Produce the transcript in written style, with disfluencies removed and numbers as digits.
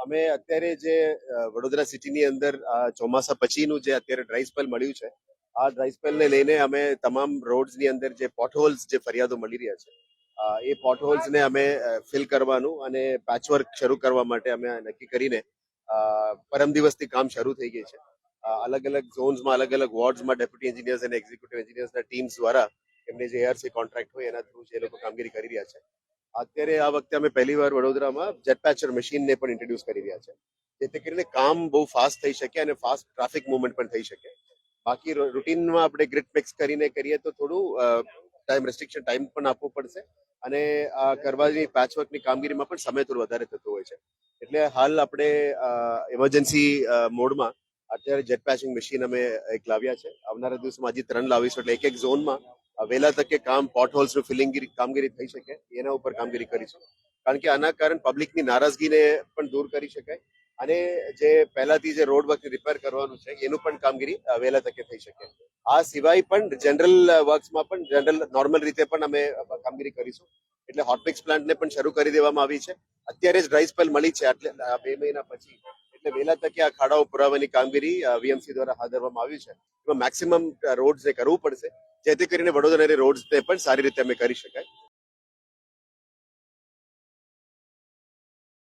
અમે અત્યારે જે વડોદરા સિટીની અંદર ચોમાસા પછીનું જે અત્યારે ડ્રાય સ્પેલ મળ્યું છે, આ ડ્રાય સ્પેલને લઈને અમે તમામ રોડ્સની અંદર જે પોટહોલ્સ જે ફરિયાદો મળી રહ્યા છે, એ પોટહોલ્સને અમે ફિલ કરવાનું અને પેચવર્ક શરૂ કરવા માટે અમે નક્કી કરીને પરમ દિવસથી કામ શરૂ થઈ ગઈ છે. અલગ અલગ ઝોન્સમાં, અલગ અલગ વોર્ડ્સમાં ડેપ્યુટી એન્જિનિયર્સ અને એક્ઝિક્યુટિવ એન્જિનિયર્સના ટીમ્સ દ્વારા એમને જે એઆરસી કોન્ટ્રાક્ટ હોય એના થ્રુ જે લોકો કામગીરી કરી રહ્યા છે. અત્યારે આ વખતે અમે પહેલી વાર વડોદરામાં જેટ પેચર મશીનને પણ ઇન્ટ્રોડ્યુસ કરી રહ્યા છે, જેથી કરીને કામ બહુ ફાસ્ટ થઈ શકે અને ફાસ્ટ ટ્રાફિક મુવમેન્ટ પણ થઈ શકે. બાકી રૂટીનમાં આપણે ગ્રીડ મિક્સ કરીને કરીએ તો થોડું ટાઈમ પણ આપવું પડશે અને આ કરવાની પેચવર્કની કામગીરીમાં પણ સમય થોડો વધારે થતો હોય છે. એટલે હાલ આપણે ઇમરજન્સી મોડમાં અત્યારે જેટ પેચિંગ મશીન અમે એક લાવ્યા છે. આવનારા દિવસમાં હજી 3 લાવીશું, એટલે એક ઝોનમાં વહેલા તકે કામ પોટહોલ્સનું ફિલિંગ કામગીરી થઈ શકે એના ઉપર કામગીરી કરીશું. કારણ કે આના કારણે પબ્લિકની નારાજગીને પણ દૂર કરી શકાય અને જે પહેલાથી જે રોડ વર્ક રિપેર કરવાનું છે એનું પણ કામગીરી વહેલા તકે થઈ શકે. આ સિવાય પણ જનરલ વર્ક્સમાં પણ જનરલ નોર્મલ રીતે પણ અમે કામગીરી કરીશું. એટલે હોટમિક્સ પ્લાન્ટને પણ શરૂ કરી દેવામાં આવી છે. અત્યારે જ ડ્રાય સ્પેલ મળી છે, એટલે 2 મહિના પછી, એટલે વહેલા તકે આ ખાડાઓ પુરાવાની કામગીરી વીએમસી દ્વારા હાથ ધરવામાં આવી છે. એમાં મેક્સિમમ રોડ્સને કરવું પડશે, જેથી કરીને વડોદરાની રોડ્સને પણ સારી રીતે અમે કરી શકાય.